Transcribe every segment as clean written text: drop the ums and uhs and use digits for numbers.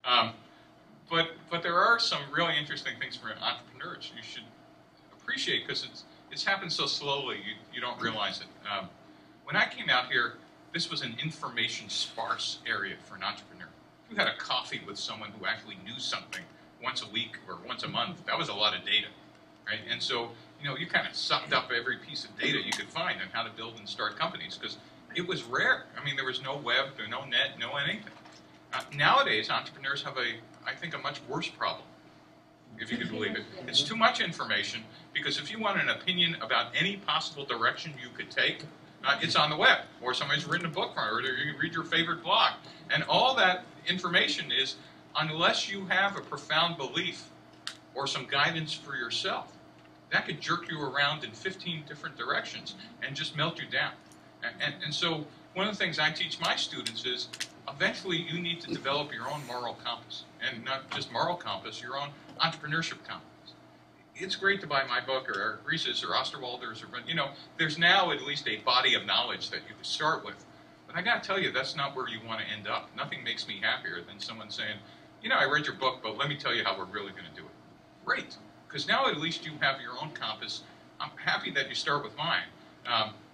But there are some really interesting things for entrepreneurs you should appreciate because it's happened so slowly you don't realize it. When I came out here, this was an information sparse area for an entrepreneur. If you had a coffee with someone who actually knew something once a week or once a month, that was a lot of data, right? And so, you kind of sucked up every piece of data you could find on how to build and start companies because it was rare. I mean, there was no web, there no net, no anything. Nowadays, entrepreneurs have I think, a much worse problem, if you could believe it. It's too much information because if you want an opinion about any possible direction you could take, it's on the web, or somebody's written a book from it, or you can read your favorite blog. And all that information is, unless you have a profound belief or some guidance for yourself, that could jerk you around in 15 different directions and just melt you down. And so one of the things I teach my students is, eventually you need to develop your own moral compass. And not just moral compass, your own entrepreneurship compass. It's great to buy my book or Eric Ries's or Osterwalder's, or, there's now at least a body of knowledge that you can start with. But I got to tell you, that's not where you want to end up. Nothing makes me happier than someone saying, I read your book, but let me tell you how we're really going to do it. Great, because now at least you have your own compass. I'm happy that you start with mine.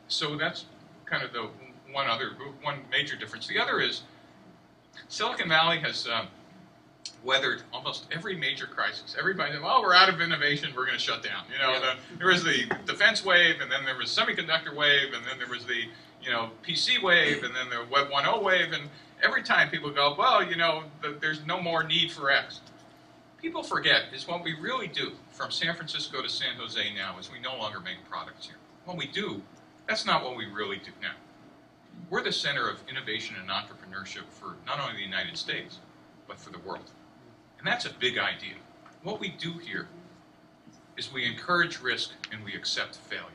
So that's kind of the one major difference. The other is Silicon Valley has weathered almost every major crisis. Everybody said, well, we're out of innovation, we're going to shut down. There was the defense wave, and then there was semiconductor wave, and then there was the PC wave, and then the Web 1.0 wave, and every time people go, well, there's no more need for X. People forget is what we really do from San Francisco to San Jose now is we no longer make products here. What we do, that's not what we really do now. We're the center of innovation and entrepreneurship for not only the United States, but for the world. And that's a big idea. What we do here is we encourage risk and we accept failure.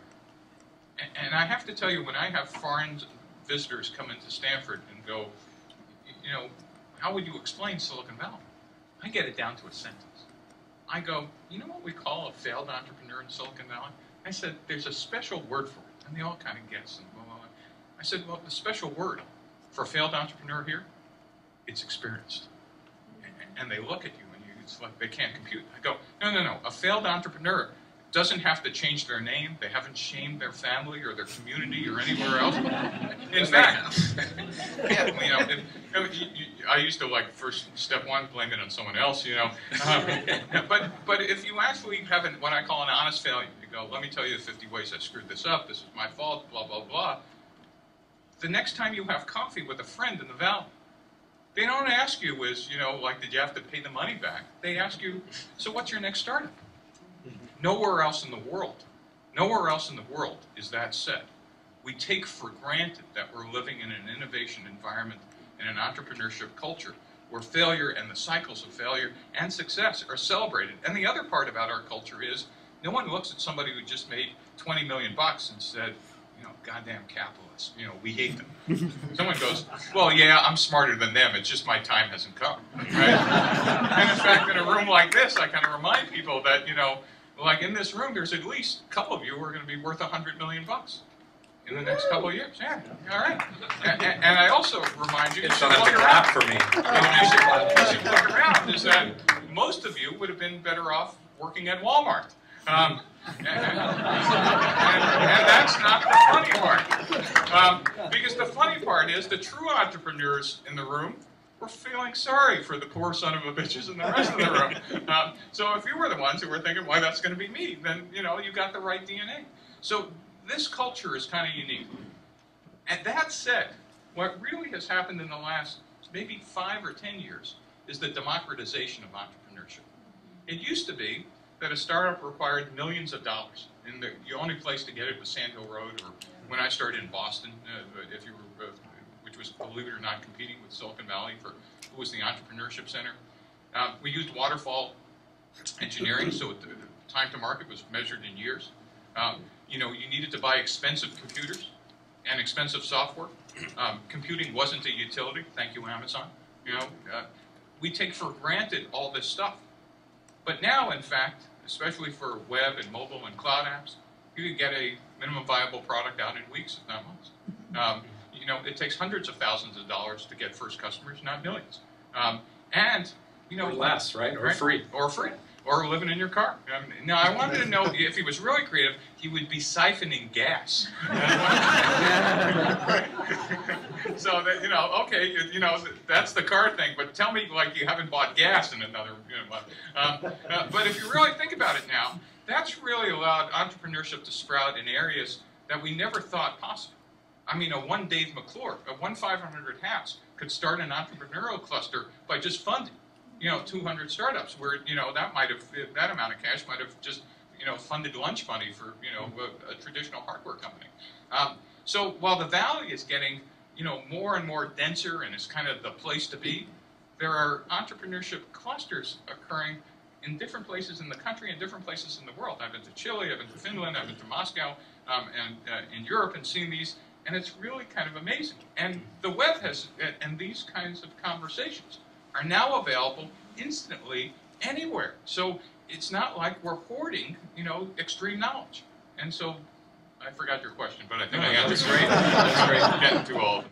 And I have to tell you, when I have foreign visitors come into Stanford and go, how would you explain Silicon Valley? I get it down to a sentence. I go, you know what we call a failed entrepreneur in Silicon Valley? I said, there's a special word for it. And they all kind of guess. And blah, blah, blah. I said, well, the special word for a failed entrepreneur here, it's experienced. And they look at you and it's like they can't compute. I go, no. A failed entrepreneur doesn't have to change their name. They haven't shamed their family or their community or anywhere else. In fact, I used to first step one, blame it on someone else, but if you actually have what I call an honest failure, you go, let me tell you the 50 ways I screwed this up. This is my fault. Blah blah blah. The next time you have coffee with a friend in the Valley, they don't ask you did you have to pay the money back? They ask you, so what's your next startup? Nowhere else in the world is that said. We take for granted that we're living in an innovation environment and an entrepreneurship culture where failure and the cycles of failure and success are celebrated. And the other part about our culture is no one looks at somebody who just made 20 million bucks and said, goddamn capitalists, we hate them. Someone goes, well, yeah, I'm smarter than them, it's just my time hasn't come, right? And in fact, in a room like this, I kind of remind people that, like in this room, there's at least a couple of you who are going to be worth 100 million bucks in the next couple of years. Yeah, all right. And I also remind you, you should look around. For me. You should look around, is that most of you would have been better off working at Walmart. And that's not the funny part. Because the funny part is the true entrepreneurs in the room were feeling sorry for the poor son of a bitches in the rest of the room. So if you were the ones who were thinking, why, that's going to be me, then, you got the right DNA. So this culture is kind of unique. And that said, what really has happened in the last maybe 5 or 10 years is the democratization of entrepreneurship. It used to be that a startup required millions of dollars. And the only place to get it was Sand Hill Road, or when I started in Boston, which was, believe it or not, competing with Silicon Valley for who was the entrepreneurship center. We used waterfall engineering, so the time to market was measured in years. You needed to buy expensive computers and expensive software. Computing wasn't a utility. Thank you, Amazon. We take for granted all this stuff. But now, in fact, especially for web and mobile and cloud apps, you can get a minimum viable product out in weeks, if not months. It takes hundreds of thousands of dollars to get first customers, not millions. And you know, or less, right? Or right? free. Or free. Or living in your car. Now, I wanted to know if he was really creative, he would be siphoning gas. So that, you know, okay, you know, that's the car thing, but tell me like you haven't bought gas in another, you know, month. But if you really think about it now, that's really allowed entrepreneurship to sprout in areas that we never thought possible. I mean, a one Dave McClure, a 1-500 Hats could start an entrepreneurial cluster by just funding, you know, 200 startups, where, you know, that amount of cash might have just, you know, funded lunch money for, you know, a traditional hardware company. So while the Valley is getting, you know, more and more denser and is kind of the place to be, there are entrepreneurship clusters occurring in different places in the country and different places in the world. I've been to Chile, I've been to Finland, I've been to Moscow, and in Europe, and seen these, and it's really kind of amazing. And the web has, and these kinds of conversations are now available instantly anywhere. So it's not like we're hoarding, you know, extreme knowledge. And so I forgot your question, but I think I answered it. That's great. That's great. Getting too old.